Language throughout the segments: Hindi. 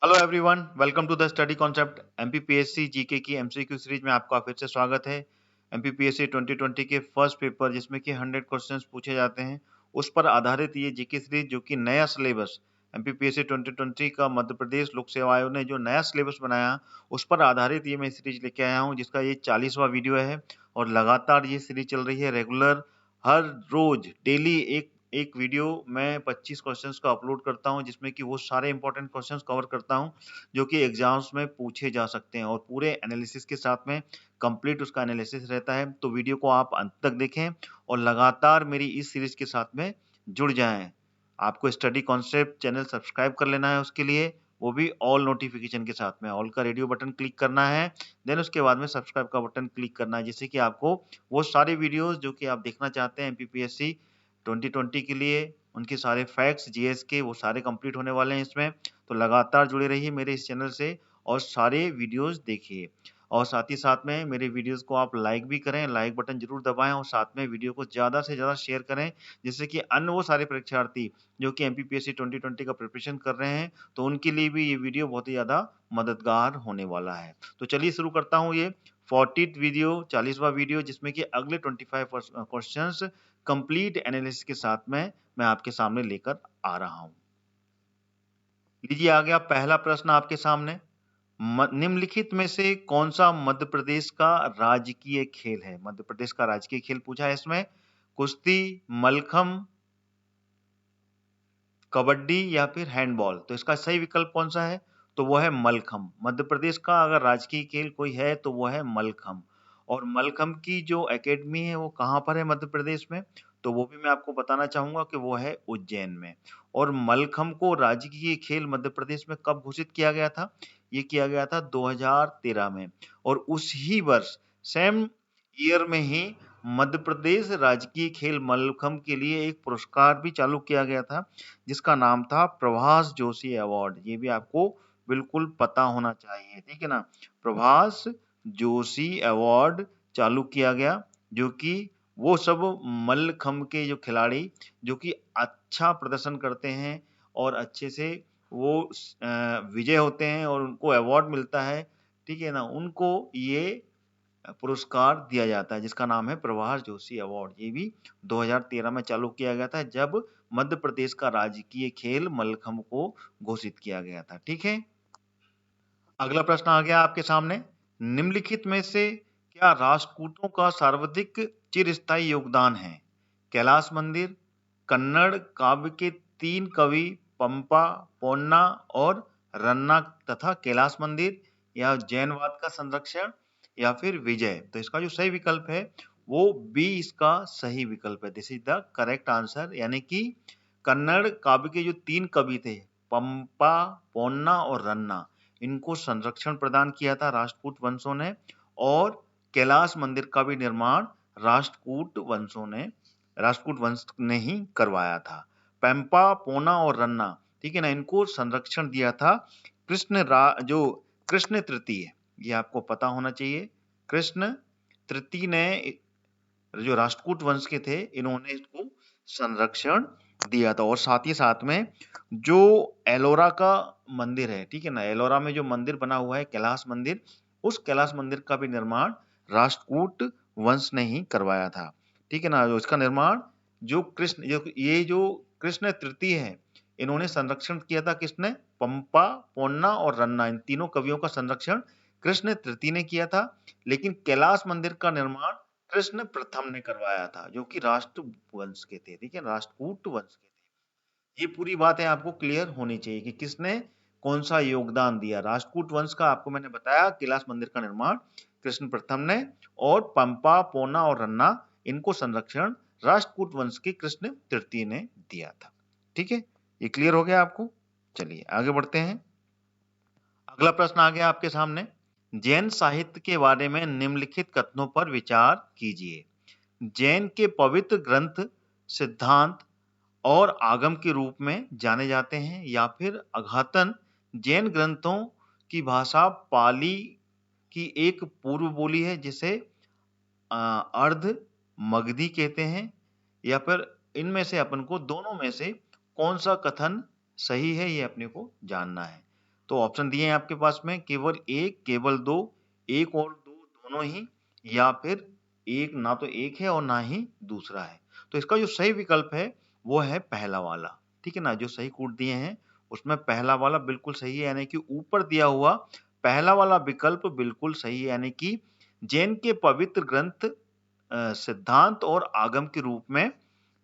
Hello everyone, welcome to the study concept. MPPSC GK की एमसीक्यू सीरीज में आपका फिर से स्वागत है। एमपीपीएससी 2020 के फर्स्ट पेपर जिसमें कि 100 क्वेश्चंस पूछे जाते हैं, उस पर आधारित ये जीके सीरीज जो कि नया सिलेबस एमपीपीएससी 2020 का मध्य प्रदेश लोक सेवा आयोग ने जो नया सिलेबस बनाया उस पर आधारित ये मैं सीरीज लेके आया हूँ, जिसका ये 40वां वीडियो है और लगातार ये सीरीज चल रही है। रेगुलर हर रोज डेली एक वीडियो मैं 25 क्वेश्चंस का अपलोड करता हूं, जिसमें कि वो सारे इंपॉर्टेंट क्वेश्चंस कवर करता हूं जो कि एग्जाम्स में पूछे जा सकते हैं और पूरे एनालिसिस के साथ में कंप्लीट उसका एनालिसिस रहता है। तो वीडियो को आप अंत तक देखें और लगातार मेरी इस सीरीज के साथ में जुड़ जाएं। आपको स्टडी कॉन्सेप्ट चैनल सब्सक्राइब कर लेना है, उसके लिए वो भी ऑल नोटिफिकेशन के साथ में ऑल का रेडियो बटन क्लिक करना है, देन उसके बाद में सब्सक्राइब का बटन क्लिक करना है, जिससे कि आपको वो सारे वीडियोस जो कि आप देखना चाहते हैं एमपीपीएससी 2020 के लिए, उनके सारे फैक्ट्स जीएस के वो सारे कंप्लीट होने वाले हैं इसमें। तो लगातार जुड़े रहिए मेरे इस चैनल से और सारे वीडियोस देखिए। और साथ ही साथ में मेरे वीडियोस को आप लाइक भी करें, लाइक बटन जरूर दबाएं और साथ में वीडियो को ज़्यादा से ज़्यादा शेयर करें, जिससे कि अन्य वो सारे परीक्षार्थी जो कि एमपीपीएससी 2020 का प्रिपरेशन कर रहे हैं तो उनके लिए भी ये वीडियो बहुत ही ज़्यादा मददगार होने वाला है। तो चलिए शुरू करता हूँ ये 40th वीडियो, 40वां वीडियो, जिसमें कि अगले 25 क्वेश्चंस कंप्लीट एनालिसिस के साथ में मैं आपके सामने लेकर आ रहा हूं। लीजिए आ गया पहला प्रश्न आपके सामने। निम्नलिखित में से कौन सा मध्य प्रदेश का राजकीय खेल है? मध्य प्रदेश का राजकीय खेल पूछा है इसमें। कुश्ती, मलखम, कबड्डी या फिर हैंडबॉल। तो इसका सही विकल्प कौन सा है? तो वो है मलखम। मध्य प्रदेश का अगर राजकीय खेल कोई है तो वो है मलखम। और मलखम की जो एकेडमी है वो कहाँ पर है मध्य प्रदेश में? तो वो भी मैं आपको बताना चाहूंगा कि वो है उज्जैन में। और मलखम को राजकीय खेल मध्य प्रदेश में कब घोषित किया गया था? ये किया गया था 2013 में। और उसी वर्ष सेम ईयर में ही मध्य प्रदेश राजकीय खेल मल्लखंब के लिए एक पुरस्कार भी चालू किया गया था, जिसका नाम था प्रभाष जोशी अवार्ड। ये भी आपको बिल्कुल पता होना चाहिए, ठीक है ना। प्रभाष जोशी अवार्ड चालू किया गया, जो कि वो सब मल्लखंब के जो खिलाड़ी जो कि अच्छा प्रदर्शन करते हैं और अच्छे से वो विजय होते हैं और उनको अवार्ड मिलता है, ठीक है ना, उनको ये पुरस्कार दिया जाता है, जिसका नाम है प्रभाष जोशी अवार्ड। ये भी 2013 में चालू किया गया था, जब मध्य प्रदेश का राजकीय खेल मल्लखंब को घोषित किया गया था, ठीक है। अगला प्रश्न आ गया आपके सामने। निम्नलिखित में से क्या राष्ट्रकूटों का सर्वाधिक चिरस्थायी योगदान है? कैलाश मंदिर, कन्नड़ काव्य के 3 कवि पंपा, पोन्ना और रन्ना तथा कैलाश मंदिर, या जैनवाद का संरक्षण, या फिर विजय। तो इसका जो सही विकल्प है वो बी इसका सही विकल्प है। This is the correct answer. यानी कि कन्नड़ काव्य के जो 3 कवि थे पंपा, पोन्ना और रन्ना, इनको संरक्षण प्रदान किया था राष्ट्रकूट वंशों ने, और कैलाश मंदिर का भी निर्माण राष्ट्रकूट वंश ने ही करवाया था। पंपा, पोना और रन्ना, ठीक है ना, इनको संरक्षण दिया था जो कृष्ण तृतीय, ये आपको पता होना चाहिए। कृष्ण तृतीय ने, जो राष्ट्रकूट वंश के थे, इन्होंने इसको संरक्षण दिया था। और साथ ही साथ में जो एलोरा का मंदिर है, ठीक है ना, एलोरा में जो मंदिर बना हुआ है कैलाश मंदिर, उस कैलाश मंदिर का भी निर्माण राष्ट्रकूट वंश ने ही करवाया था, ठीक है ना। जो इसका निर्माण जो कृष्ण तृतीय है, इन्होंने संरक्षण किया था। किसने? पंपा, पोन्ना और रन्ना, इन तीनों कवियों का संरक्षण कृष्ण तृतीय ने किया था। लेकिन कैलाश मंदिर का निर्माण कृष्ण प्रथम ने करवाया था, जो कि राष्ट्र वंश के थे, ठीक है, राष्ट्रकूट वंश के थे। ये पूरी बातें आपको क्लियर होनी चाहिए कि किसने कौन सा योगदान दिया। राष्ट्रकूट वंश का आपको मैंने बताया, कैलाश मंदिर का निर्माण कृष्ण प्रथम ने, और पंपा, पोना और रन्ना, इनको संरक्षण राष्ट्रकूट वंश के कृष्ण तृतीय ने दिया था, ठीक है। ये क्लियर हो गया आपको। चलिए आगे बढ़ते हैं। अगला प्रश्न आ गया आपके सामने। जैन साहित्य के बारे में निम्नलिखित कथनों पर विचार कीजिए। जैन के पवित्र ग्रंथ सिद्धांत और आगम के रूप में जाने जाते हैं, या फिर अघातन जैन ग्रंथों की भाषा पाली की एक पूर्व बोली है, जिसे अर्ध मगधी कहते हैं, या फिर इनमें से अपन को दोनों में से कौन सा कथन सही है, ये अपने को जानना है। तो ऑप्शन दिए हैं आपके पास में, केवल एक, केवल दो, एक और दो दोनों ही, या फिर एक, ना तो एक है और ना ही दूसरा है। तो इसका जो सही विकल्प है वो है पहला वाला, ठीक है ना। जो सही कूट दिए हैं उसमें पहला वाला बिल्कुल सही है, यानी कि ऊपर दिया हुआ पहला वाला विकल्प बिल्कुल सही है, यानी कि जैन के पवित्र ग्रंथ सिद्धांत और आगम के रूप में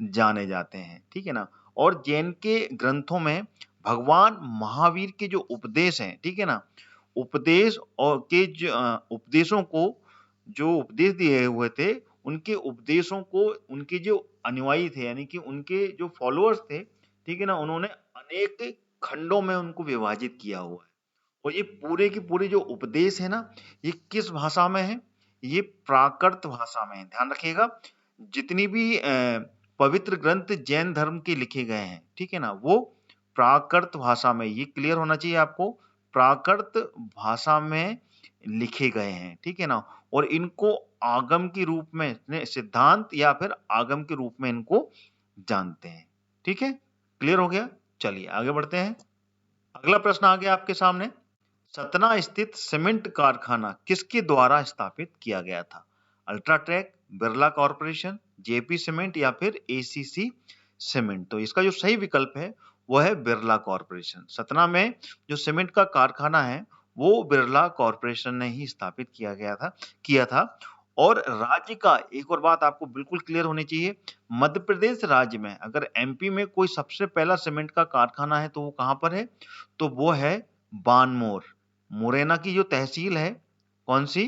जाने जाते हैं, ठीक है ना। और जैन के ग्रंथों में भगवान महावीर के जो उपदेश हैं, ठीक है ना, उपदेश और के जो उपदेशों को, जो उपदेश दिए हुए थे, उनके उपदेशों को उनके जो अनुयायी थे, यानी कि उनके जो फॉलोअर्स थे, ठीक है ना, उन्होंने अनेक खंडों में उनको विभाजित किया हुआ है। और ये पूरे के पूरे जो उपदेश है ना, ये किस भाषा में है? ये प्राकृत भाषा में है। ध्यान रखिएगा, जितनी भी पवित्र ग्रंथ जैन धर्म के लिखे गए हैं, ठीक है ना, वो प्राकृत भाषा में, ये क्लियर होना चाहिए आपको, प्राकृत भाषा में लिखे गए हैं, ठीक है ना। और इनको आगम के रूप में, सिद्धांत या फिर आगम के रूप में इनको जानते हैं, ठीक है। क्लियर हो गया? चलिए आगे बढ़ते हैं। अगला प्रश्न आ गया आपके सामने। सतना स्थित सीमेंट कारखाना किसके द्वारा स्थापित किया गया था? UltraTech, Birla corporation, JP cement या फिर एसीसी सीमेंट? तो इसका जो सही विकल्प है वो है बिरला कॉर्पोरेशन। सतना में जो सीमेंट का कारखाना है वो बिरला कॉर्पोरेशन ने ही स्थापित किया था। और राज्य का एक और बात आपको बिल्कुल क्लियर होनी चाहिए, मध्य प्रदेश राज्य में अगर एमपी में कोई सबसे पहला सीमेंट का कारखाना है तो वो कहां पर है? तो वो है बानमोर। मुरैना की जो तहसील है, कौन सी?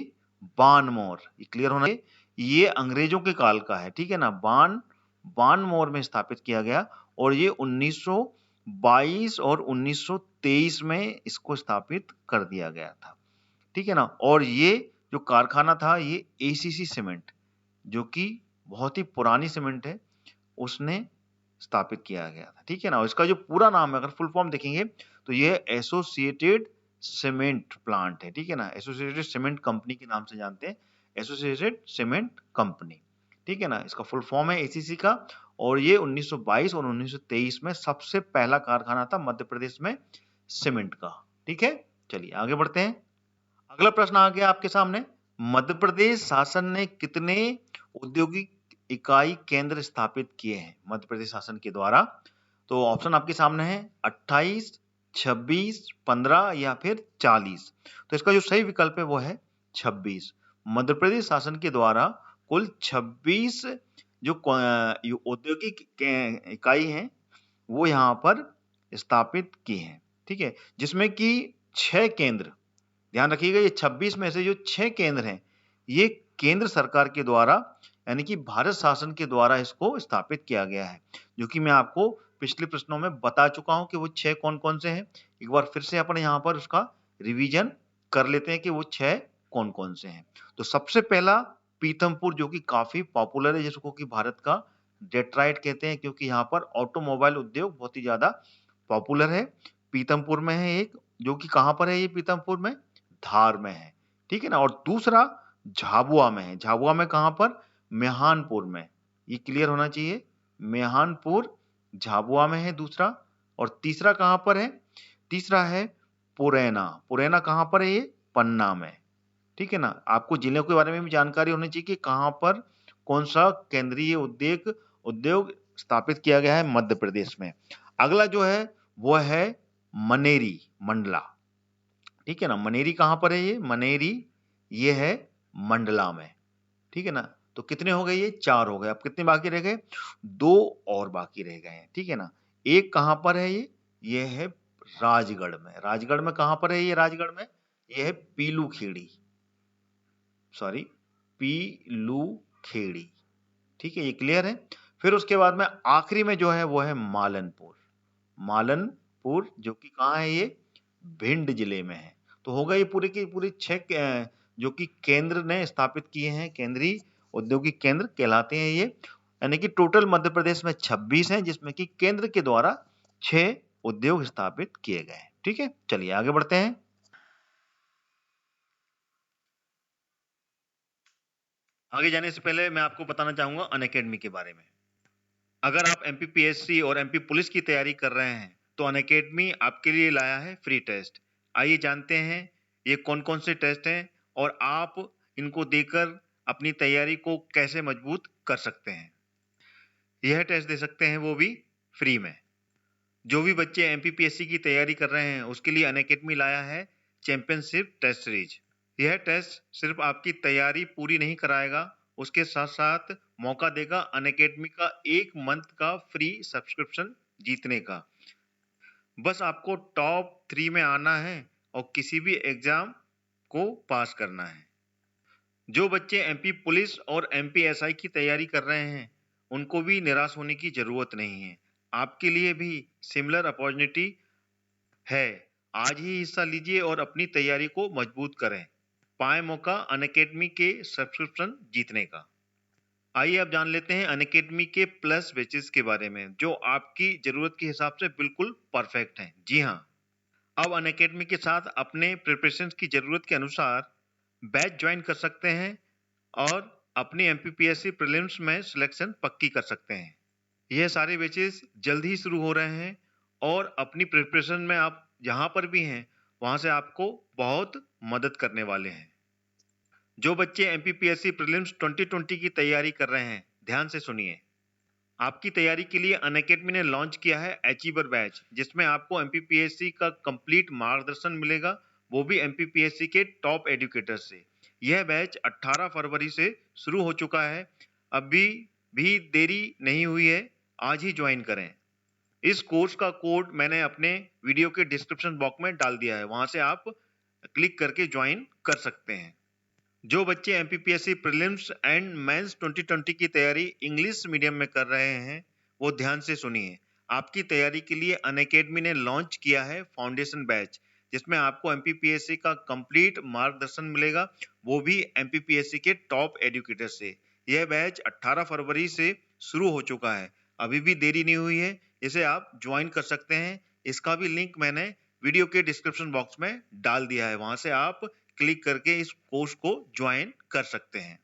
बानमोर। ये क्लियर होना चाहिए, ये अंग्रेजों के काल का है, ठीक है ना। बानमोर में स्थापित किया गया और ये 1922 और 1923 में इसको स्थापित कर दिया गया था, ठीक है ना। और ये जो कारखाना था ये एसीसी सीमेंट, जो कि बहुत ही पुरानी सीमेंट है, उसने स्थापित किया गया था, ठीक है ना। और इसका जो पूरा नाम है, अगर फुल फॉर्म देखेंगे तो ये एसोसिएटेड सीमेंट प्लांट है, ठीक है ना। एसोसिएटेड सीमेंट कंपनी के नाम से जानते हैं, एसोसिएटेड सीमेंट कंपनी, ठीक है ना। इसका फुल फॉर्म है एसीसी का। और ये 1922 और 1923 में सबसे पहला कारखाना था मध्य प्रदेश में सीमेंट का, ठीक है। चलिए आगे बढ़ते हैं। अगला प्रश्न आ गया आपके सामने। मध्य प्रदेश शासन ने कितने औद्योगिक इकाई केंद्र स्थापित किए हैं मध्य प्रदेश शासन के द्वारा? तो ऑप्शन आपके सामने है 28, 26, 15 या फिर 40। तो इसका जो सही विकल्प है वो है 26। मध्य प्रदेश शासन के द्वारा कुल 26 जो औद्योगिक इकाई हैं वो यहाँ पर स्थापित किए हैं, ठीक है। जिसमें कि 6 केंद्र, ध्यान रखिएगा, ये 26 में से जो 6 केंद्र हैं ये केंद्र सरकार के द्वारा, यानी कि भारत शासन के द्वारा इसको स्थापित किया गया है, जो कि मैं आपको पिछले प्रश्नों में बता चुका हूं कि वो 6 कौन-कौन से हैं। एक बार फिर से अपन यहाँ पर उसका रिवीजन कर लेते हैं कि वो 6 कौन-कौन से हैं। तो सबसे पहला पीथमपुर, जो कि काफी पॉपुलर है, जिसको कि भारत का डेट्राइट कहते हैं, क्योंकि यहाँ पर ऑटोमोबाइल उद्योग बहुत ही ज्यादा पॉपुलर है। पीथमपुर में है एक, जो कि कहां पर है ये पीथमपुर में? धार में है, ठीक है ना। और दूसरा झाबुआ में है। झाबुआ में कहां पर? मेहानपुर में। ये क्लियर होना चाहिए, मेहानपुर झाबुआ में है दूसरा। और तीसरा कहां पर है? तीसरा है पुरैना। पुरैना कहां पर है? ये पन्ना में, ठीक है ना। आपको जिलों के बारे में भी जानकारी होनी चाहिए कि कहां पर कौन सा केंद्रीय उद्योग स्थापित किया गया है मध्य प्रदेश में। अगला जो है वो है मनेरी मंडला, ठीक है ना। मनेरी कहां पर है? ये मनेरी ये है मंडला में, ठीक है ना। तो कितने हो गए? ये 4 हो गए। अब कितने बाकी रह गए? 2 और बाकी रह गए हैं, ठीक है ना। एक कहां पर है? ये है राजगढ़ में। राजगढ़ में कहां पर है ये? राजगढ़ में ये है पीलू खेड़ी, सॉरी पीलू खेड़ी, ठीक है, ये क्लियर है। फिर उसके बाद में आखिरी में जो है वो है मालनपुर। मालनपुर जो कि कहाँ है? ये भिंड जिले में है। तो होगा ये पूरे की पूरे 6 जो कि केंद्र ने स्थापित किए हैं, केंद्रीय औद्योगिक केंद्र कहलाते हैं ये। यानी कि टोटल मध्य प्रदेश में 26 हैं, जिसमें कि केंद्र के द्वारा 6 उद्योग स्थापित किए गए हैं, ठीक है। चलिए आगे बढ़ते हैं। आगे जाने से पहले मैं आपको बताना चाहूंगा अनअकैडमी के बारे में। अगर आप एमपीपीएससी और एमपी पुलिस की तैयारी कर रहे हैं तो अनअकैडमी आपके लिए लाया है फ्री टेस्ट। आइए जानते हैं ये कौन-कौन से टेस्ट हैं और आप इनको देकर अपनी तैयारी को कैसे मजबूत कर सकते हैं। यह टेस्ट दे सकते हैं वो भी फ्री में। जो भी बच्चे एमपीपीएससी की तैयारी कर रहे हैं उसके लिए अनअकैडमी लाया है चैंपियनशिप टेस्ट सीरीज। यह टेस्ट सिर्फ आपकी तैयारी पूरी नहीं कराएगा, उसके साथ साथ मौका देगा अनअकैडमी का 1 मंथ का फ्री सब्सक्रिप्शन जीतने का। बस आपको टॉप 3 में आना है और किसी भी एग्जाम को पास करना है। जो बच्चे एमपी पुलिस और एमपी एसआई की तैयारी कर रहे हैं उनको भी निराश होने की जरूरत नहीं है। आपके लिए भी सिमिलर अपॉर्चुनिटी है। आज ही हिस्सा लीजिए और अपनी तैयारी को मजबूत करें। पाएं मौका अनअकैडमी के सब्सक्रिप्शन जीतने का। आइए अब जान लेते हैं अनअकैडमी के प्लस बैचेस के बारे में जो आपकी जरूरत के हिसाब से बिल्कुल परफेक्ट हैं। जी हाँ, अब अनअकैडमी के साथ अपने प्रिपरेशन की जरूरत के अनुसार बैच ज्वाइन कर सकते हैं और अपनी एमपीपीएससी प्रीलिम्स में सिलेक्शन पक्की कर सकते हैं। यह सारे बैचेस जल्द ही शुरू हो रहे हैं और अपनी प्रिपरेशन में आप जहां पर भी हैं वहां से आपको बहुत मदद करने वाले हैं। जो बच्चे एमपीपीएससी प्रीलिम्स 2020 की तैयारी कर रहे हैं ध्यान से सुनिए। आपकी तैयारी के लिए अनअकैडमी ने लॉन्च किया है अचीवर बैच, जिसमें आपको एमपीपीएससी का कंप्लीट मार्गदर्शन मिलेगा, वो भी एमपीपीएससी के टॉप एजुकेटर से। यह बैच 18 फरवरी से शुरू हो चुका है। अभी भी देरी नहीं हुई है, आज ही ज्वाइन करें। इस कोर्स का कोड मैंने अपने वीडियो के डिस्क्रिप्शन बॉक्स में डाल दिया है, वहां से आप क्लिक करके ज्वाइन कर सकते हैं। जो बच्चे एमपीपीएससी प्रीलिम्स एंड मेंस 2020 की तैयारी इंग्लिश मीडियम में कर रहे हैं वो ध्यान से सुनिए। आपकी तैयारी के लिए अनअकैडमी ने लॉन्च किया है फाउंडेशन बैच, जिसमें आपको एमपीपीएससी का कंप्लीट मार्गदर्शन मिलेगा, वो भी एमपीपीएससी के टॉप एजुकेटर से। यह बैच 18 फरवरी से शुरू हो चुका है, अभी भी देरी नहीं हुई है, इसे आप ज्वाइन कर सकते हैं। इसका भी लिंक मैंने वीडियो के डिस्क्रिप्शन बॉक्स में डाल दिया है, वहां से आप क्लिक करके इस कोर्स को ज्वाइन कर सकते हैं।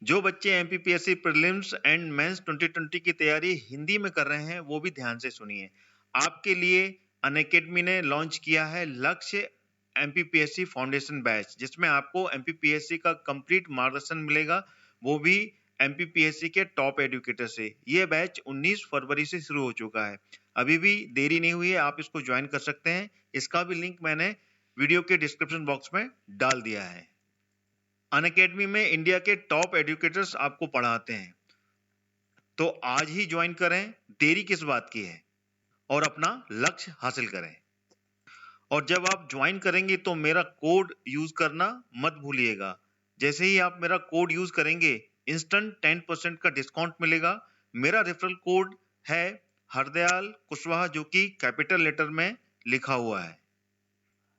जो बच्चे एमपीपीएससी प्रीलिम्स एंड मेंस 2020 की तैयारी हिंदी में कर रहे हैं वो भी ध्यान से सुनिए। आपके लिए अनअकैडमी ने लॉन्च किया है लक्ष्य एमपीपीएससी फाउंडेशन बैच, जिसमें आपको एमपीपीएससी का कंप्लीट मार्गदर्शन मिलेगा, वो भी एमपीपीएससी के टॉप एजुकेटर से। यह बैच 19 फरवरी से शुरू हो चुका है, अभी भी देरी नहीं हुई है, आप इसको ज्वाइन कर सकते हैं। इसका भी लिंक मैंने वीडियो के डिस्क्रिप्शन बॉक्स में डाल दिया है। अनअकैडमी में इंडिया के टॉप एजुकेटर्स आपको पढ़ाते हैं, तो आज ही ज्वाइन करें, देरी किस बात की है, और अपना लक्ष्य हासिल करें। और जब आप ज्वाइन करेंगे तो मेरा कोड यूज करना मत भूलिएगा। जैसे ही आप मेरा कोड यूज करेंगे इंस्टेंट 10% का डिस्काउंट मिलेगा। मेरा रेफरल कोड है हरदयाल कुशवाहा, जो कि कैपिटल लेटर में लिखा हुआ है।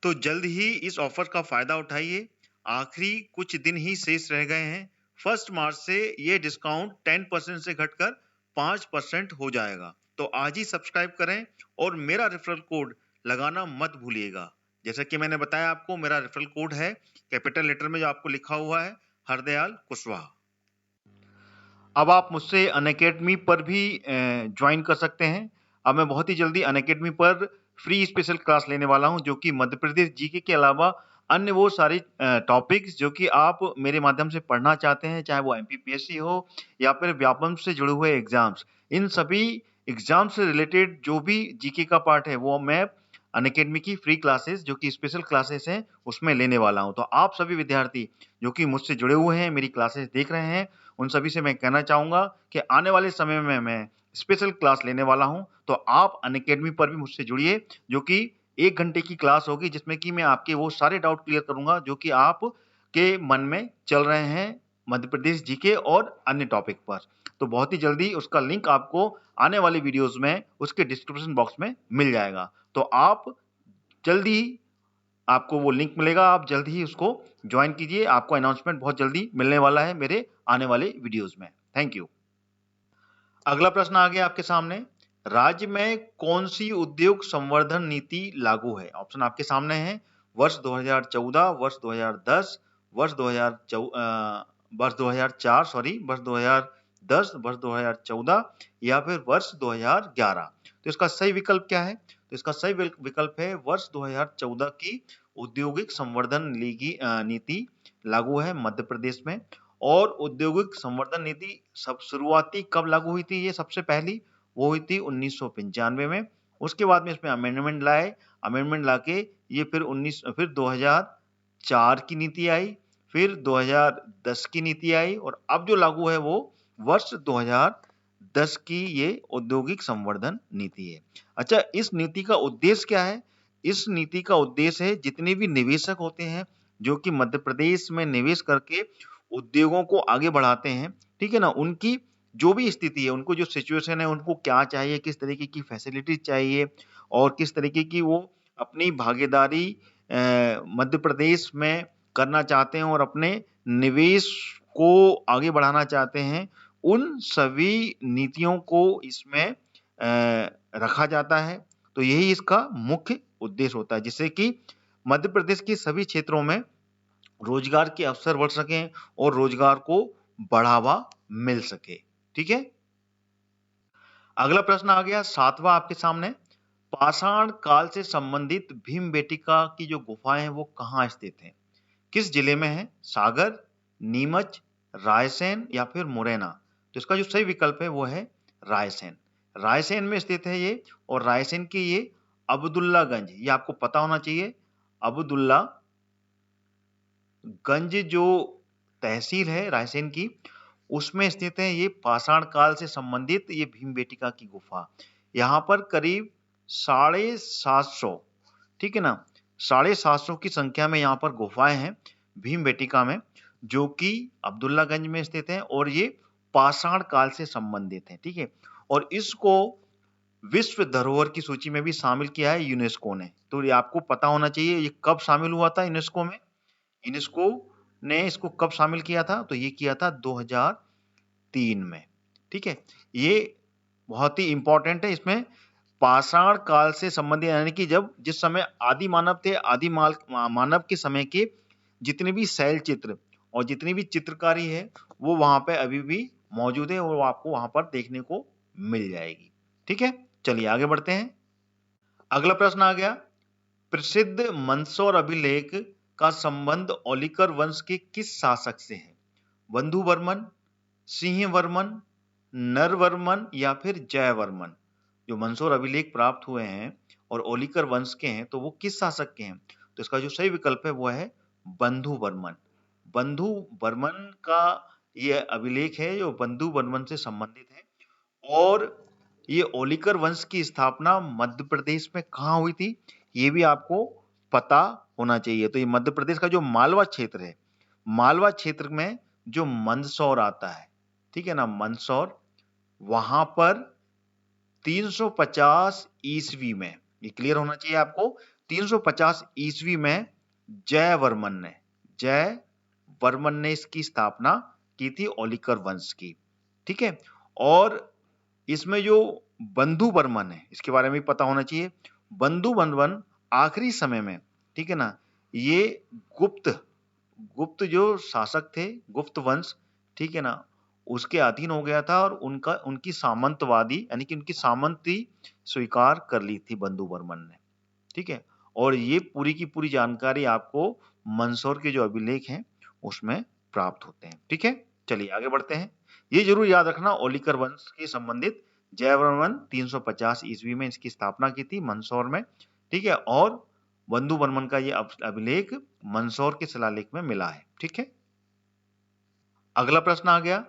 तो जल्द ही इस ऑफर का फायदा उठाइए, आखिरी कुछ दिन ही शेष रह गए हैं। 1 मार्च से ये डिस्काउंट 10% से घटकर 5% हो जाएगा। तो आज ही सब्सक्राइब करें और मेरा रेफरल कोड लगाना मत भूलिएगा। जैसा कि मैंने बताया आपको, मेरा रेफरल कोड है कैपिटल लेटर में जो आपको लिखा हुआ है, हरदयाल कुशवाहा। अब आप मुझसे अनअकैडमी पर भी ज्वाइन कर सकते हैं। अब मैं बहुत ही जल्दी अनअकैडमी पर फ्री स्पेशल क्लास लेने वाला हूं, जो कि मध्य प्रदेश जीके के अलावा अन्य वो सारे टॉपिक्स जो कि आप मेरे माध्यम से पढ़ना चाहते हैं, चाहे वो एमपीपीएससी हो या फिर व्यापम से जुड़े हुए एग्जाम्स, इन सभी एग्जाम से रिलेटेड जो भी जीके का पार्ट है वो मैं अनअकैडमी की फ्री क्लासेस जो कि स्पेशल क्लासेस हैं उसमें लेने वाला हूं। तो आप सभी विद्यार्थी जो कि मुझसे जुड़े हुए हैं, मेरी क्लासेस देख रहे हैं, उन सभी से मैं कहना चाहूंगा कि आने वाले समय में मैं स्पेशल क्लास लेने वाला हूं, तो आप अनअकैडमी पर भी मुझसे जुड़िए, जो कि 1 घंटे की क्लास होगी, जिसमें कि मैं आपके वो सारे डाउट क्लियर करूंगा जो कि आप के मन में चल रहे हैं मध्य प्रदेश जीके और अन्य टॉपिक पर। तो बहुत ही जल्दी उसका लिंक आपको आने वाली वीडियोस में उसके डिस्क्रिप्शन बॉक्स में मिल जाएगा। तो आप जल्दी आपको वो लिंक मिलेगा, आप जल्दी ही उसको ज्वाइन कीजिए। आपको अनाउंसमेंट बहुत जल्दी मिलने वाला है मेरे आने वाले वीडियोस में। Thank you. अगला प्रश्न आ गया आपके सामने, राज्य में कौन सी उद्योग संवर्धन नीति लागू है? ऑप्शन आपके सामने है, वर्ष 2014, वर्ष 2010, वर्ष 2004, वर्ष 2010, वर्ष 2014 या फिर वर्ष 2011। तो इसका सही विकल्प क्या है? तो इसका सही विकल्प है वर्ष 2014 की औद्योगिक संवर्धन नीति लागू है मध्य प्रदेश में। और औद्योगिक संवर्धन नीति सब शुरुआती कब लागू हुई थी? ये सबसे पहली वो हुई थी 1995 में। उसके बाद में इसमें अमेंडमेंट लाए, अमेंडमेंट लाके ये फिर 2004 की नीति आई, फिर 2010 की नीति आई और अब जो लागू है वो वर्ष 2010 की ये औद्योगिक संवर्धन नीति है। अच्छा, इस नीति का उद्देश्य क्या है? इस नीति का उद्देश्य है जितने भी निवेशक होते हैं जो कि मध्य प्रदेश में निवेश करके उद्योगों को आगे बढ़ाते हैं, ठीक है ना, उनकी जो भी स्थिति है, उनको जो सिचुएशन है, उनको क्या चाहिए, किस तरीके की फैसिलिटी चाहिए और किस तरीके की वो अपनी भागीदारी मध्य प्रदेश में करना चाहते हैं और अपने निवेश को आगे बढ़ाना चाहते हैं, उन सभी नीतियों को इसमें रखा जाता है। तो यही इसका मुख्य उद्देश्य होता है, जिससे कि मध्य प्रदेश के सभी क्षेत्रों में रोजगार के अवसर बढ़ सकें और रोजगार को बढ़ावा मिल सके। ठीक है, अगला प्रश्न आ गया 7वां आपके सामने। पाषाण काल से संबंधित भीमबेटका की जो गुफाएं हैं वो कहाँ स्थित हैं? किस जिले में है? सागर, नीमच, रायसेन या फिर मुरैना? तो इसका जो सही विकल्प है वो है रायसेन। रायसेन में स्थित है ये, और रायसेन की ये अब्दुल्लागंज, ये आपको पता होना चाहिए, अब्दुल्लागंज जो तहसील है रायसेन की, उसमें स्थित है ये पाषाण काल से संबंधित ये भीमबेटका की गुफा। यहाँ पर करीब 750, ठीक है ना, 750 की संख्या में यहाँ पर गुफाएं हैं भीमबेटका में, जो कि अब्दुल्लागंज में स्थित है और ये पाषाण काल से संबंधित है। ठीक है, और इसको विश्व धरोहर की सूची में भी शामिल किया है यूनेस्को ने। तो ये आपको पता होना चाहिए ये कब शामिल हुआ था यूनेस्को में। यूनेस्को ने इसको कब शामिल किया था? तो ये किया था 2003 में। ठीक है, ये बहुत ही इंपॉर्टेंट है। इसमें पाषाण काल से संबंधित, यानी कि जब जिस समय आदि मानव थे, आदि मानव के समय के जितने भी शैल चित्र और जितनी भी चित्रकारी है वो वहां पे अभी भी मौजूद है और वो आपको वहां पर देखने को मिल जाएगी। ठीक है, चलिए आगे बढ़ते हैं। अगला प्रश्न आ गया, प्रसिद्ध मंदसौर अभिलेख का संबंध औलिकर वंश के किस शासक से है? बंधुवर्मन, सिंहवर्मन, नरवर्मन या फिर जयवर्मन? जो मंदसौर अभिलेख प्राप्त हुए हैं और औलिकर वंश के हैं, तो वो किस शासक के हैं? तो इसका जो सही विकल्प है वो है बंधुवर्मन। बंधुवर्मन का ये अभिलेख है जो बंधुवर्मन से संबंधित है। और ये औलिकर वंश की स्थापना मध्य प्रदेश में कहाँ हुई थी, ये भी आपको पता होना चाहिए। तो ये मध्य प्रदेश का जो मालवा क्षेत्र है, मालवा क्षेत्र में जो मंदसौर आता है, ठीक है ना, मंदसौर, वहां पर 350 ईस्वी में, ये क्लियर होना चाहिए आपको, 350 ईस्वी में जयवर्मन ने इसकी स्थापना की थी औलिकर वंश की। ठीक है, और इसमें जो बंधुवर्मन है, इसके बारे में भी पता होना चाहिए। बंधुवर्मन आखिरी समय में, ठीक है ना, ये गुप्त जो शासक थे, गुप्त वंश, ठीक है ना, उसके अधीन हो गया था और उनकी सामंतवादी, यानी कि उनकी सामंती स्वीकार कर ली थी बंधुवर्मन ने। ठीक है, और ये पूरी की पूरी जानकारी आपको मंदसौर के जो अभिलेख हैं उसमें प्राप्त होते हैं। ठीक है, चलिए आगे बढ़ते हैं। ये जरूर याद रखना, औलिकर वंश के संबंधित जयवर्मन 350 ईस्वी में इसकी स्थापना की थी मंदसौर में। ठीक है, और बंधुवर्मन का ये अभिलेख मंदसौर के शिलालेख में मिला है। ठीक है, अगला प्रश्न आ गया,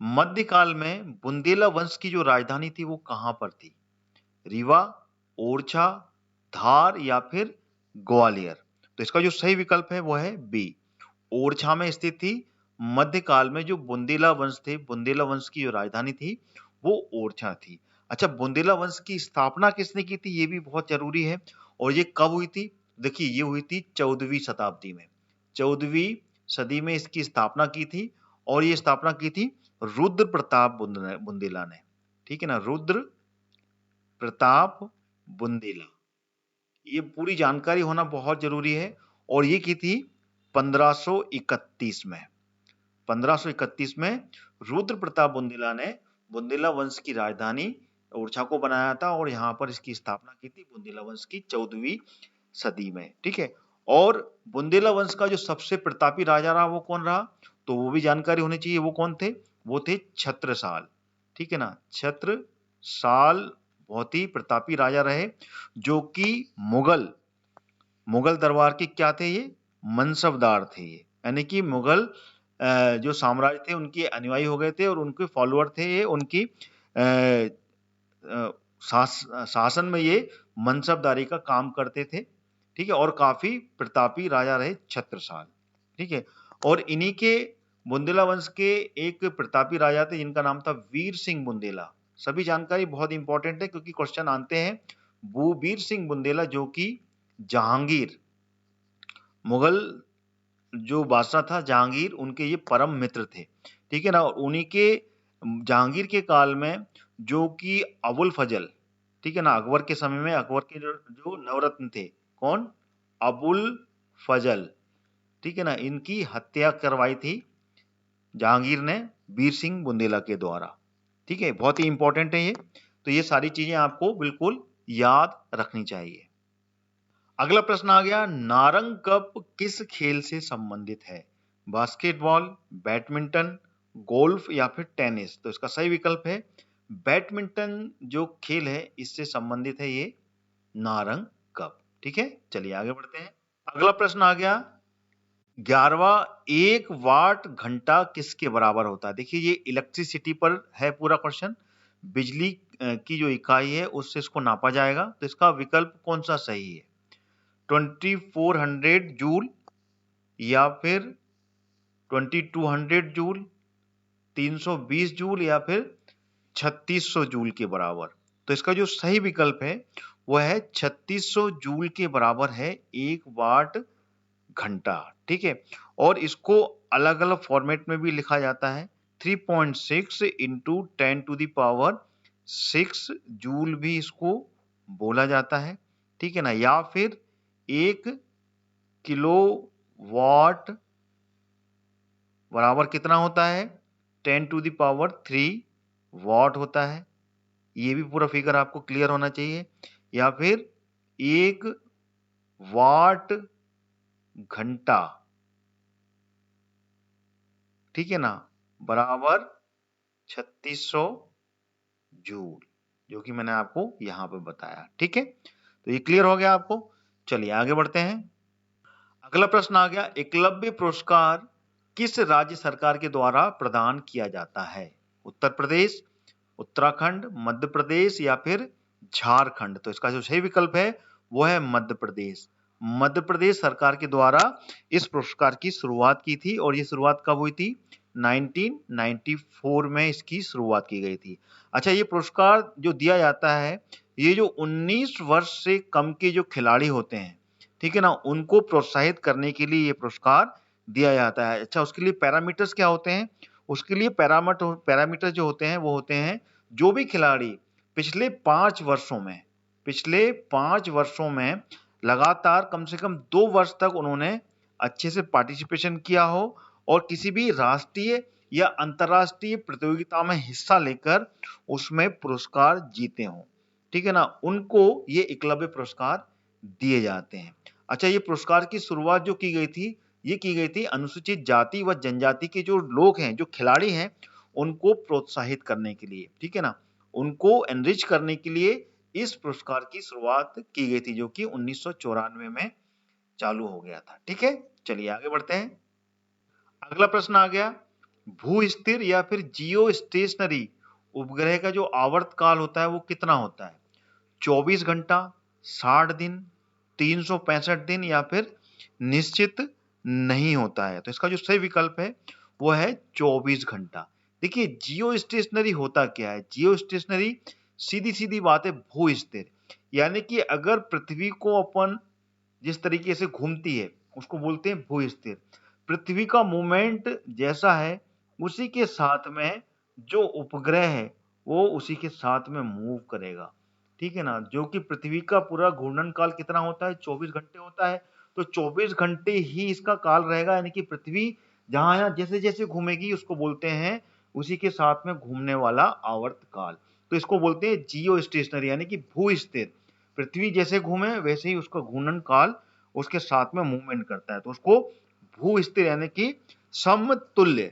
मध्यकाल में बुंदेला वंश की जो राजधानी थी वो कहां पर थी? रीवा, ओरछा, धार या फिर ग्वालियर? तो इसका जो सही विकल्प है वो है बी, ओरछा में स्थित थी। मध्यकाल में जो बुंदेला वंश थे, बुंदेला वंश की जो राजधानी थी वो ओरछा थी। अच्छा, बुंदेला वंश की स्थापना किसने की थी, ये भी बहुत जरूरी है। और ये कब हुई थी? देखिए, ये हुई थी 14वीं शताब्दी में, 14वीं सदी में इसकी स्थापना की थी। और ये स्थापना की थी रुद्र प्रताप बुंदेला ने। ठीक है ना, रुद्र प्रताप बुंदेला, ये पूरी जानकारी होना बहुत जरूरी है। और ये की थी 1531 में। 1531 में रुद्र प्रताप बुंदेला ने बुंदेला वंश की राजधानी ओरछा को बनाया था और यहाँ पर इसकी स्थापना की थी बुंदेला वंश की 14वीं सदी में। ठीक है, और बुंदेला वंश का जो सबसे प्रतापी राजा रहा वो कौन रहा, तो वो भी जानकारी होनी चाहिए। वो कौन थे, वो थे छत्रसाल। ठीक है ना, छत्रसाल बहुत ही प्रतापी राजा रहे, जो कि मुगल दरबार के क्या थे, ये मनसबदार थे ये, यानी कि मुगल जो साम्राज्य थे उनके अनुयायी हो गए थे और उनके फॉलोअर थे ये, उनकी शासन में ये मनसबदारी का काम करते थे। ठीक है, और काफी प्रतापी राजा रहे छत्रसाल। ठीक है, और इन्हीं के बुंदेला वंश के एक प्रतापी राजा थे जिनका नाम था वीर सिंह बुंदेला। सभी जानकारी बहुत इंपॉर्टेंट है क्योंकि क्वेश्चन आते हैं। वो वीर सिंह बुंदेला जो कि जहांगीर, मुगल जो बादशाह था जहांगीर, उनके ये परम मित्र थे। ठीक है ना, उन्हीं के जहांगीर के काल में जो कि अबुल फजल, ठीक है ना, अकबर के समय में अकबर के जो नवरत्न थे, कौन, अबुल फजल, ठीक है ना, इनकी हत्या करवाई थी जहांगीर ने वीर सिंह बुंदेला के द्वारा। ठीक है, बहुत ही इंपॉर्टेंट है ये, तो ये सारी चीजें आपको बिल्कुल याद रखनी चाहिए। अगला प्रश्न आ गया, नारंग कप किस खेल से संबंधित है, बास्केटबॉल, बैडमिंटन, गोल्फ या फिर टेनिस। तो इसका सही विकल्प है बैडमिंटन जो खेल है इससे संबंधित है ये नारंग कप। ठीक है, चलिए आगे बढ़ते हैं। अगला प्रश्न आ गया 11वां, 1 वाट घंटा किसके बराबर होता है। देखिए ये इलेक्ट्रिसिटी पर है पूरा क्वेश्चन, बिजली की जो इकाई है उससे इसको नापा जाएगा। तो इसका विकल्प कौन सा सही है, 2400 जूल या फिर 2200 जूल, 320 जूल या फिर 3600 जूल के बराबर। तो इसका जो सही विकल्प है वह है 3600 जूल के बराबर है 1 वाट घंटा। ठीक है, और इसको अलग अलग फॉर्मेट में भी लिखा जाता है, 3.6 इंटू 10⁻6 जूल भी इसको बोला जाता है। ठीक है ना, या फिर 1 किलो वाट बराबर कितना होता है, 10⁻3 वाट होता है। ये भी पूरा फिगर आपको क्लियर होना चाहिए। या फिर 1 वाट घंटा, ठीक है ना, बराबर 3600 जूल, जो कि मैंने आपको यहां पे बताया। ठीक है, तो ये क्लियर हो गया आपको। चलिए आगे बढ़ते हैं। अगला प्रश्न आ गया, एकलव्य पुरस्कार किस राज्य सरकार के द्वारा प्रदान किया जाता है, उत्तर प्रदेश, उत्तराखंड, मध्य प्रदेश या फिर झारखंड। तो इसका जो सही विकल्प है वो है मध्य प्रदेश। मध्य प्रदेश सरकार के द्वारा इस पुरस्कार की शुरुआत की थी और ये शुरुआत कब हुई थी, 1994 में इसकी शुरुआत की गई थी। अच्छा, ये पुरस्कार जो दिया जाता है ये जो 19 वर्ष से कम के जो खिलाड़ी होते हैं, ठीक है ना, उनको प्रोत्साहित करने के लिए ये पुरस्कार दिया जाता है। अच्छा, उसके लिए पैरामीटर्स क्या होते हैं, उसके लिए पैरामीटर जो होते हैं वो होते हैं जो भी खिलाड़ी पिछले 5 वर्षों में लगातार कम से कम 2 वर्ष तक उन्होंने अच्छे से पार्टिसिपेशन किया हो और किसी भी राष्ट्रीय या अंतरराष्ट्रीय प्रतियोगिता में हिस्सा लेकर उसमें पुरस्कार जीते हों, ठीक है ना, उनको ये एकलव्य पुरस्कार दिए जाते हैं। अच्छा, ये पुरस्कार की शुरुआत जो की गई थी, ये की गई थी अनुसूचित जाति व जनजाति के जो लोग हैं, जो खिलाड़ी हैं, उनको प्रोत्साहित करने के लिए, ठीक है ना, उनको एनरिच करने के लिए इस पुरस्कार की शुरुआत की गई थी, जो कि 1994 में चालू हो गया था। ठीक है, चलिए आगे बढ़ते हैं। अगला प्रश्न आ गया, भू स्थिर या फिर जियो स्टेशनरी उपग्रह का जो आवर्त काल होता है वो कितना होता है, 24 घंटा, 60 दिन, 365 दिन या फिर निश्चित नहीं होता है। तो इसका जो सही विकल्प है वो है 24 घंटा। देखिए जियो स्टेशनरी होता क्या है, जियो स्टेशनरी सीधी सीधी बात है भू स्थिर, यानी कि अगर पृथ्वी को अपन जिस तरीके से घूमती है उसको बोलते हैं भू स्थिर। पृथ्वी का मूवमेंट जैसा है उसी के साथ में जो उपग्रह है वो उसी के साथ में मूव करेगा, ठीक है ना, जो कि पृथ्वी का पूरा घूर्णन काल कितना होता है, 24 घंटे होता है। तो 24 घंटे ही इसका काल रहेगा, यानी कि पृथ्वी जहां जैसे जैसे घूमेगी उसको बोलते हैं उसी के साथ में घूमने वाला आवर्त काल। तो इसको बोलते हैं जियो स्टेशनरी, यानी कि भू स्थिर। पृथ्वी जैसे घूमे वैसे ही उसका घूर्णन काल उसके साथ में मूवमेंट करता है, तो उसको भू स्थिर यानी कि समतुल्य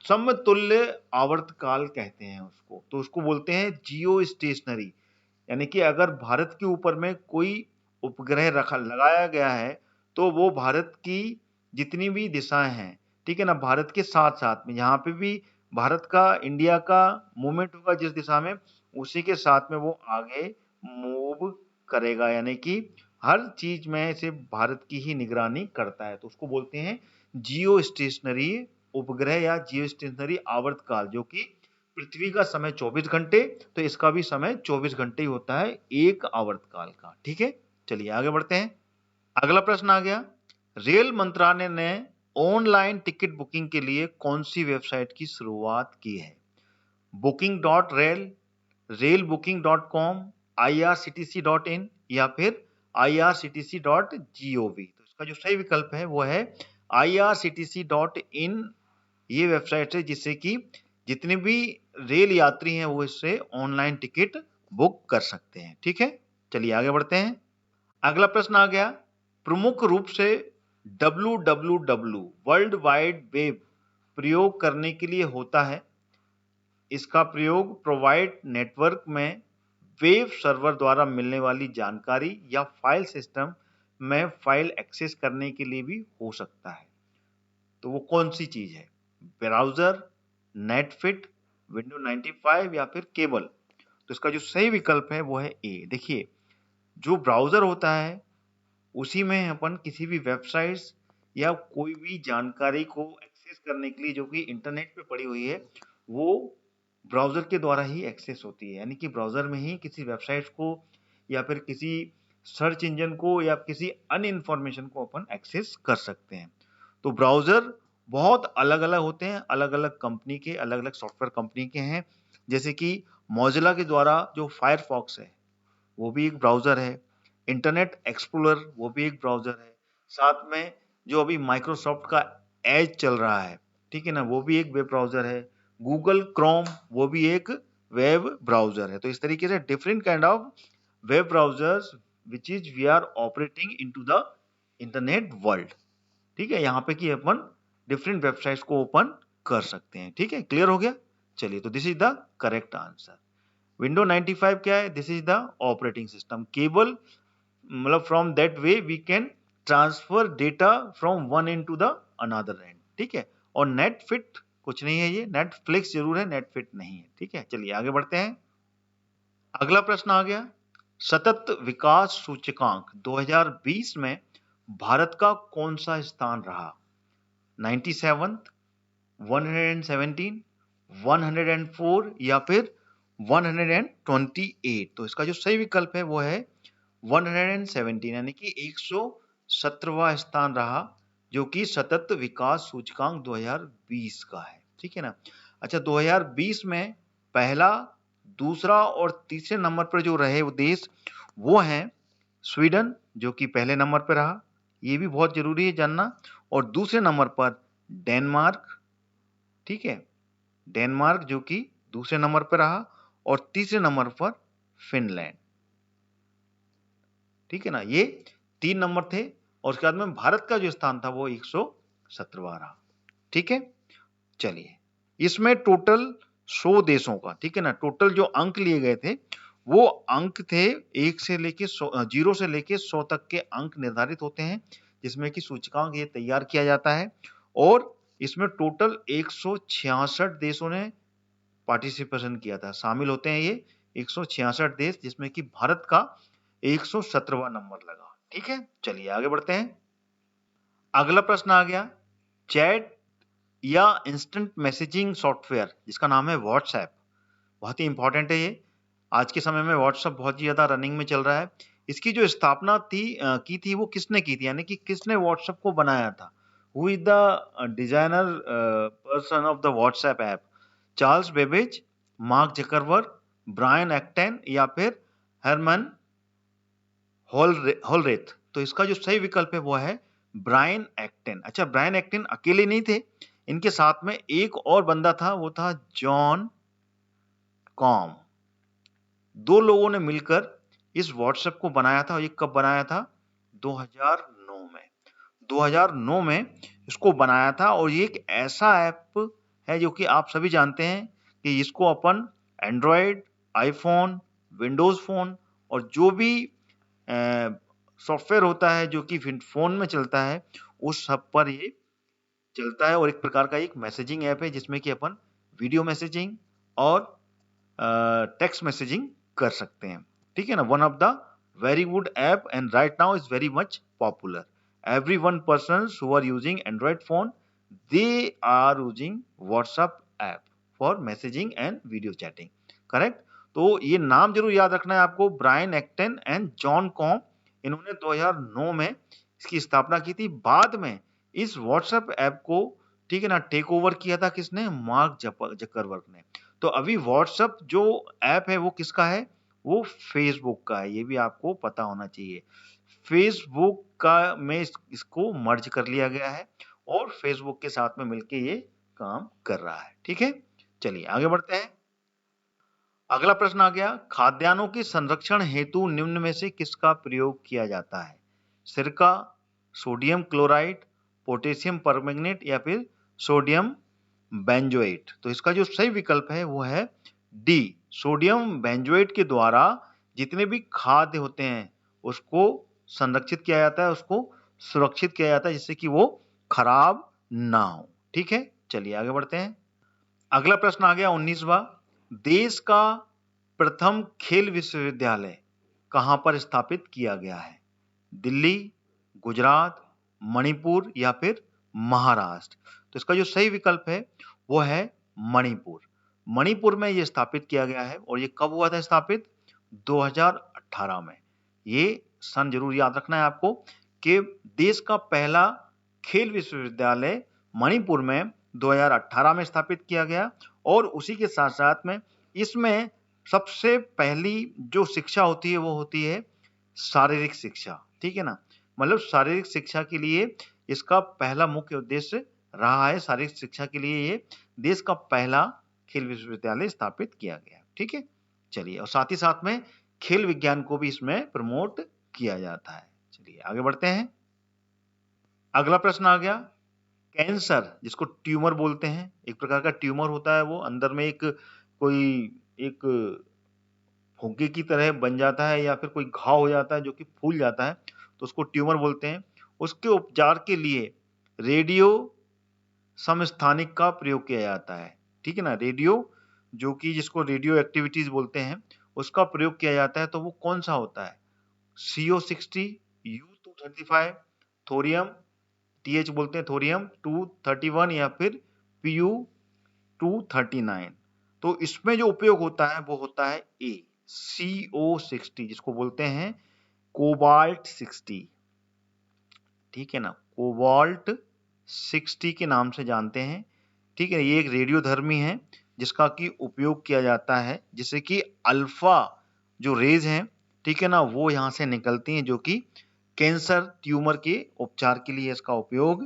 समतुल्य आवर्तकाल कहते हैं उसको, तो उसको बोलते हैं जियो स्टेशनरी। यानी कि अगर भारत के ऊपर में कोई उपग्रह रखा लगाया गया है तो वो भारत की जितनी भी दिशाएं हैं, ठीक है ना, भारत के साथ साथ में जहाँ पे भी भारत का इंडिया का मूवमेंट होगा जिस दिशा में, उसी के साथ में वो आगे मूव करेगा, यानी कि हर चीज में से भारत की ही निगरानी करता है, तो उसको बोलते हैं जियो स्टेशनरी उपग्रह या जियो स्टेशनरी आवर्तकाल, जो कि पृथ्वी का समय 24 घंटे, तो इसका भी समय 24 घंटे ही होता है एक आवर्तकाल का। ठीक है, चलिए आगे बढ़ते हैं। अगला प्रश्न आ गया, रेल मंत्रालय ने ऑनलाइन टिकट बुकिंग के लिए कौन सी वेबसाइट की शुरुआत की है? booking.rail, railbooking.com, irctc.in या फिर irctc.gov। तो इसका जो सही विकल्प है वो है irctc.in। ये वेबसाइट है जिससे कि जितने भी रेल यात्री हैं वो इससे ऑनलाइन टिकट बुक कर सकते हैं। ठीक है, चलिए आगे बढ़ते हैं। अगला प्रश्न आ गया, प्रमुख रूप से www वर्ल्ड वाइड वेब प्रयोग करने के लिए होता है। इसका प्रयोग प्रोवाइड नेटवर्क में वेब सर्वर द्वारा मिलने वाली जानकारी या फाइल सिस्टम में फाइल एक्सेस करने के लिए भी हो सकता है। तो वो कौन सी चीज है? ब्राउजर, नेटफिट, विंडो 95 या फिर केबल? तो इसका जो सही विकल्प है वो है ए। देखिए, जो ब्राउजर होता है उसी में अपन किसी भी वेबसाइट्स या कोई भी जानकारी को एक्सेस करने के लिए जो कि इंटरनेट पे पड़ी हुई है वो ब्राउजर के द्वारा ही एक्सेस होती है, यानी कि ब्राउजर में ही किसी वेबसाइट को या फिर किसी सर्च इंजन को या किसी अन्य इंफॉर्मेशन को अपन एक्सेस कर सकते हैं। तो ब्राउजर बहुत अलग अलग होते हैं, अलग अलग कंपनी के, अलग अलग सॉफ्टवेयर कंपनी के हैं। जैसे कि मोजिला के द्वारा जो फायरफॉक्स है वो भी एक ब्राउजर है, इंटरनेट एक्सप्लोरर वो भी एक ब्राउजर है, साथ में जो अभी माइक्रोसॉफ्ट का एज चल रहा है, ठीक है ना, वो भी एक वेब ब्राउजर है, गूगल क्रोम वो भी एक वेब ब्राउजर है। तो इस तरीके से different kind of web browsers which is we are operating into the internet world. ठीक है, यहाँ पे कि अपन डिफरेंट वेबसाइट्स को ओपन कर सकते हैं। ठीक है, क्लियर हो गया? चलिए, तो this is the correct answer. Window 95 क्या है? This is the operating system. Cable मतलब from that way we can transfer data from one end to the another end. ठीक है, और नेट फिट कुछ नहीं है, ये नेटफ्लिक्स जरूर है, नेट फिट नहीं है। ठीक है, चलिए आगे बढ़ते हैं। अगला प्रश्न आ गया, सतत विकास सूचकांक 2020 में भारत का कौन सा स्थान रहा? 97th, 117, 104 या फिर 128? तो इसका जो सही विकल्प है वो है 117, यानी कि 117वां स्थान रहा, जो कि सतत विकास सूचकांक 2020 का है। ठीक है ना। अच्छा, 2020 में पहला, दूसरा और तीसरे नंबर पर जो रहे वो देश वो हैं स्वीडन, जो कि पहले नंबर पर रहा, ये भी बहुत जरूरी है जानना, और दूसरे नंबर पर डेनमार्क। ठीक है, डेनमार्क जो कि दूसरे नंबर पर रहा, और तीसरे नंबर पर फिनलैंड। ठीक है ना, ये 3 नंबर थे, और उसके बाद में भारत का जो स्थान था वो 117वां रहा। ठीक है, चलिए, इसमें टोटल 100 देशों का, ठीक है ना, टोटल जो अंक लिए गए थे वो अंक थे 1 से लेके 0 से लेके 100 तक के अंक निर्धारित होते हैं, जिसमें कि सूचकांक ये तैयार किया जाता है, और इसमें टोटल 166 देशों ने पार्टिसिपेशन किया था, शामिल होते हैं ये 166 देश, जिसमें कि भारत का 117वां नंबर लगा। ठीक है, चलिए आगे बढ़ते हैं। अगला प्रश्न आ गया, चैट या इंस्टेंट मैसेजिंग सॉफ्टवेयर जिसका नाम है व्हाट्सएप, बहुत ही इंपॉर्टेंट है ये। आज के समय में व्हाट्सएप बहुत ही ज्यादा रनिंग में चल रहा है। इसकी जो स्थापना की थी वो किसने की थी, यानी कि किसने व्हाट्सएप को बनाया था? Who is the designer person of the WhatsApp app? Charles Babbage, Mark Zuckerberg, Brian Acton या फिर हरमन होलरेथ? तो इसका जो सही विकल्प है वो है ब्रायन एक्टन। अच्छा, ब्रायन एक्टन अकेले नहीं थे, इनके साथ में एक और बंदा था, वो था जॉन कॉम। 2 लोगों ने मिलकर इस व्हाट्सएप को बनाया था और ये कब बनाया था? 2009 में। 2009 में इसको बनाया था और ये एक ऐसा ऐप है जो कि आप सभी जानते हैं कि इसको अपन एंड्रॉयड, आईफ़ोन, विंडोज़ फ़ोन और जो भी सॉफ्टवेयर होता है जो कि फ़ोन में चलता है, उस सब पर ये चलता है और एक प्रकार का एक मैसेजिंग ऐप है जिसमें कि अपन वीडियो मैसेजिंग और टेक्स्ट मैसेजिंग कर सकते हैं। ठीक है ना? One of the very good app and right now is very much popular. Everyone persons who are using Android phone, they are using WhatsApp app for messaging and video chatting. Correct? तो ये नाम जरूर याद रखना है आपको, Brian Acton and Jan Koum. इन्होंने 2009 में इसकी स्थापना की थी। बाद में इस WhatsApp ऐप को, ठीक है ना, टेक ओवर किया था किसने? मार्क जकरबर्ग ने। तो अभी WhatsApp जो ऐप है वो किसका है? वो फेसबुक का है। ये भी आपको पता होना चाहिए। फेसबुक का में इसको मर्ज कर लिया गया है और फेसबुक के साथ में मिलके ये काम कर रहा है। ठीक है, चलिए आगे बढ़ते हैं। अगला प्रश्न आ गया, खाद्यान्नों के संरक्षण हेतु निम्न में से किसका प्रयोग किया जाता है? सिरका, सोडियम क्लोराइड, पोटेशियम परमैंगनेट या फिर सोडियम बेंजोएट। तो इसका जो सही विकल्प है वो है डी, सोडियम बेंजोएट के द्वारा जितने भी खाद्य होते हैं उसको संरक्षित किया जाता है, उसको सुरक्षित किया जाता है जिससे कि वो खराब ना हो। ठीक है, चलिए आगे बढ़ते हैं। अगला प्रश्न आ गया 19वां, देश का प्रथम खेल विश्वविद्यालय कहां पर स्थापित किया गया है? दिल्ली, गुजरात, मणिपुर या फिर महाराष्ट्र। तो इसका जो सही विकल्प है वो है मणिपुर। मणिपुर में ये स्थापित किया गया है और ये कब हुआ था स्थापित? 2018 में। ये सन जरूर याद रखना है आपको कि देश का पहला खेल विश्वविद्यालय मणिपुर में 2018 में स्थापित किया गया और उसी के साथ साथ में इसमें सबसे पहली जो शिक्षा होती है वो होती है शारीरिक शिक्षा। ठीक है ना, मतलब शारीरिक शिक्षा के लिए इसका पहला मुख्य उद्देश्य रहा है। शारीरिक शिक्षा के लिए ये देश का पहला खेल विश्वविद्यालय स्थापित किया गया। ठीक है, चलिए, और साथ ही साथ में खेल विज्ञान को भी इसमें प्रमोट किया जाता है। चलिए आगे बढ़ते हैं। अगला प्रश्न आ गया, कैंसर जिसको ट्यूमर बोलते हैं, एक प्रकार का ट्यूमर होता है, वो अंदर में एक फुग्गे की तरह बन जाता है या फिर कोई घाव हो जाता है जो कि फूल जाता है, तो उसको ट्यूमर बोलते हैं। उसके उपचार के लिए रेडियो समस्थानिक का प्रयोग किया जाता है। ठीक है ना, रेडियो जो कि जिसको रेडियो एक्टिविटीज बोलते हैं उसका प्रयोग किया जाता है। तो वो कौन सा होता है? CO60, U235, थोरियम, TH बोलते हैं थोरियम 231 या फिर PU239। तो इसमें जो उपयोग होता है वो होता है A, CO60 जिसको बोलते हैं कोबाल्ट 60। ठीक है ना, कोबाल्ट 60 के नाम से जानते हैं। ठीक है, ये एक रेडियोधर्मी है जिसका कि उपयोग किया जाता है जिससे कि अल्फा जो रेज हैं, ठीक है ना, वो यहाँ से निकलती हैं जो कि कैंसर ट्यूमर के उपचार के लिए इसका उपयोग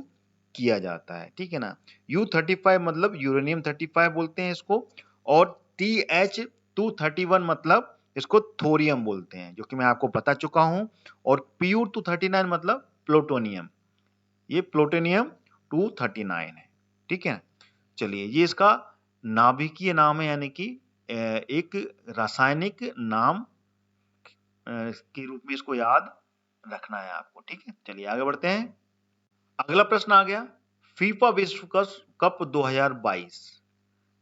किया जाता है। ठीक है ना, U35 मतलब यूरेनियम 35 बोलते हैं इसको और TH231 मतलब इसको थोरियम बोलते हैं जो कि मैं आपको बता चुका हूं और PU239 मतलब प्लूटोनियम, ये प्लूटोनियम 239 है। ठीक है, चलिए, ये इसका नाभिकीय नाम है यानी कि एक रासायनिक नाम के रूप में इसको याद रखना है आपको। ठीक है, चलिए आगे बढ़ते हैं। अगला प्रश्न आ गया, फीफा विश्व कप 2022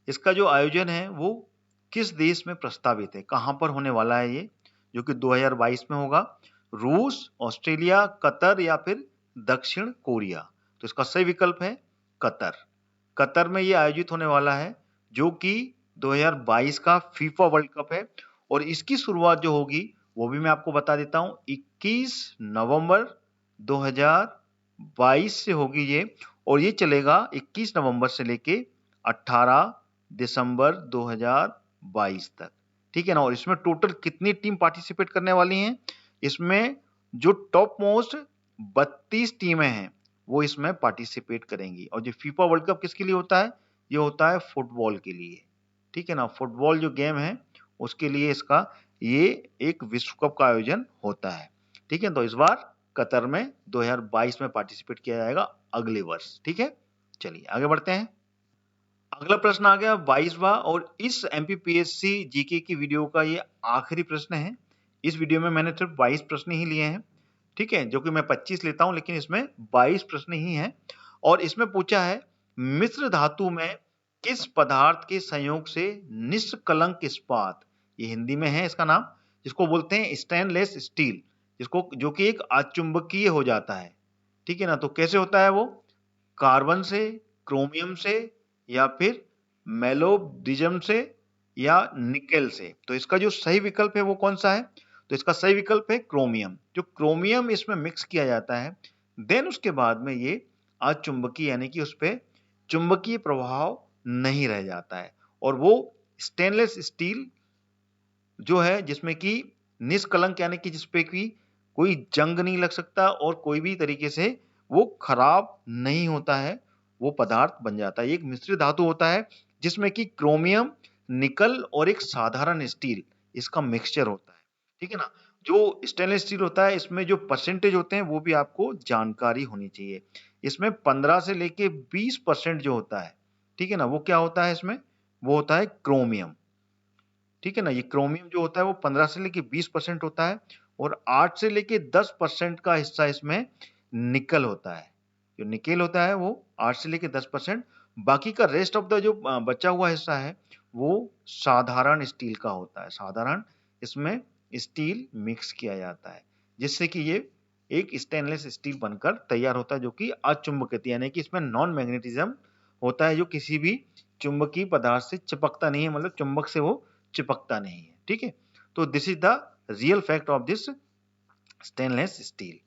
इसका जो आयोजन है वो किस देश में प्रस्तावित है? कहां पर होने वाला है ये जो कि 2022 में होगा? रूस, ऑस्ट्रेलिया, कतर या फिर दक्षिण कोरिया। तो इसका सही विकल्प है कतर। कतर में ये आयोजित होने वाला है जो कि 2022 का फीफा वर्ल्ड कप है और इसकी शुरुआत जो होगी वो भी मैं आपको बता देता हूं, 21 नवंबर 2022 से होगी ये और ये चलेगा 21 नवंबर से लेके 18 दिसंबर 2022 तक। ठीक है ना, और इसमें टोटल कितनी टीम पार्टिसिपेट करने वाली हैं? इसमें जो टॉप मोस्ट 32 टीमें हैं वो इसमें पार्टिसिपेट करेंगी। और जो फीफा वर्ल्ड कप किसके लिए होता है? ये होता है फुटबॉल के लिए। ठीक है ना, फुटबॉल जो गेम है उसके लिए इसका ये एक विश्व कप का आयोजन होता है। ठीक है, तो इस बार कतर में 2022 में पार्टिसिपेट किया जाएगा अगले वर्ष। ठीक है, चलिए आगे बढ़ते हैं। अगला प्रश्न आ गया 22वां, और इस एमपीपीएससी जीके की वीडियो का ये आखिरी प्रश्न है। इस वीडियो में मैंने सिर्फ 22 प्रश्न ही लिए हैं। ठीक है, जो कि मैं 25 लेता हूं, लेकिन इसमें 22 प्रश्न ही हैं। और इसमें पूछा है मिश्र धातु में किस पदार्थ के संयोग से निष्कलंक इस्पात, ये हिंदी में है इसका नाम, जिसको बोलते हैं स्टेनलेस स्टील, जिसको जो कि एक अचुंबकीय हो जाता है। ठीक है ना, तो कैसे होता है वो? कार्बन से, क्रोमियम से, या फिर मेलोब्डिज्म से, या निकेल से। तो इसका जो सही विकल्प है वो कौन सा है? तो इसका सही विकल्प है क्रोमियम। जो क्रोमियम इसमें मिक्स किया जाता है, देन उसके बाद में ये अचुंबकीय, यानी कि उस पे चुंबकीय प्रभाव नहीं रह जाता है, और वो स्टेनलेस स्टील जो है जिसमें कि निष्कलंक, यानी कि जिसपे की कोई जंग नहीं लग सकता और कोई भी तरीके से वो खराब नहीं होता है, वो पदार्थ बन जाता है। एक मिश्रित धातु होता है जिसमें कि क्रोमियम, निकल और एक साधारण स्टील, इसका मिक्सचर होता है। ठीक है ना, जो स्टेनलेस स्टील होता है इसमें जो परसेंटेज होते हैं वो भी आपको जानकारी होनी चाहिए। इसमें 15 से लेके 20% जो होता है, ठीक है ना, वो क्या होता है इसमें? वो होता है क्रोमियम। ठीक है ना, ये क्रोमियम जो होता है वो 15 से लेके 20% होता है, और 8 से लेके 10% का हिस्सा इसमें निकल होता है। जो निकेल होता है वो 8 से लेके 10%, बाकी का रेस्ट ऑफ द जो बचा हुआ हिस्सा है वो साधारण स्टील का होता है। साधारण इसमें स्टील मिक्स किया जाता है, जिससे कि ये एक स्टेनलेस स्टील बनकर तैयार होता है, जो कि अचुंबकित, यानी कि इसमें नॉन मैग्नेटिज्म होता है, जो किसी भी चुंबकीय पदार्थ से चिपकता नहीं है, मतलब चुंबक से वो चिपकता नहीं है। ठीक है, तो this is the real fact of this stainless steel.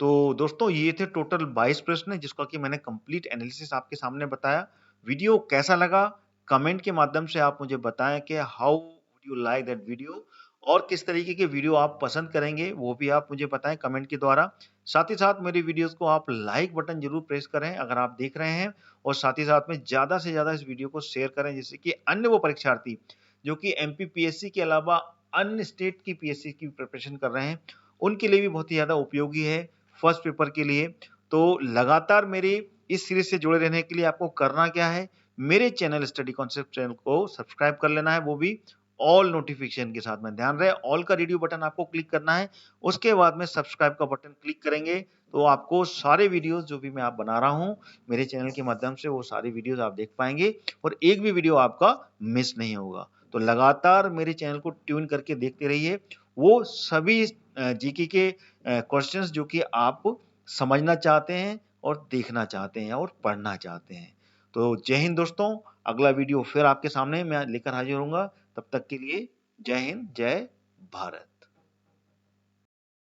तो दोस्तों ये थे टोटल 22 प्रश्न, जिसका कि मैंने कंप्लीट एनालिसिस आपके सामने बताया। वीडियो कैसा लगा कमेंट के माध्यम से आप मुझे बताएं कि how would you like that video, और किस तरीके के वीडियो आप पसंद करेंगे वो भी आप मुझे बताएं कमेंट के द्वारा। साथ ही साथ मेरी वीडियोस को आप लाइक बटन जरूर प्रेस करें अगर आप देख रहे हैं, और साथ ही साथ में ज्यादा से ज्यादा इस वीडियो को शेयर करें, जिससे कि अन्य वो परीक्षार्थी जो कि एमपीपीएससी के अलावा अन्य स्टेट की पीएससी की प्रिपरेशन कर रहे हैं, उनके लिए भी बहुत ही ज्यादा उपयोगी है फर्स्ट पेपर के लिए। तो लगातार मेरे इस सीरीज से जुड़े रहने के लिए आपको करना क्या है? मेरे चैनल स्टडी कॉन्सेप्ट चैनल को सब्सक्राइब कर लेना है, वो भी ऑल नोटिफिकेशन के साथ में। ध्यान रहे ऑल का रेडियो बटन आपको क्लिक करना है, उसके बाद में सब्सक्राइब का बटन क्लिक करेंगे तो आपको सारे वीडियोस जो भी मैं आप बना रहा हूं मेरे चैनल के माध्यम से, वो सारी वीडियोस आप देख पाएंगे, और एक भी वीडियो आपका मिस नहीं होगा। तो लगातार मेरे चैनल को ट्यून करके देखते रहिए, वो सभी जीके के क्वेश्चंस जो कि आप समझना चाहते हैं और देखना चाहते हैं और पढ़ना चाहते हैं। तो जय हिंद दोस्तों, अगला वीडियो फिर आपके सामने मैं लेकर हाजिर होऊंगा। तब तक के लिए जय हिंद, जय भारत।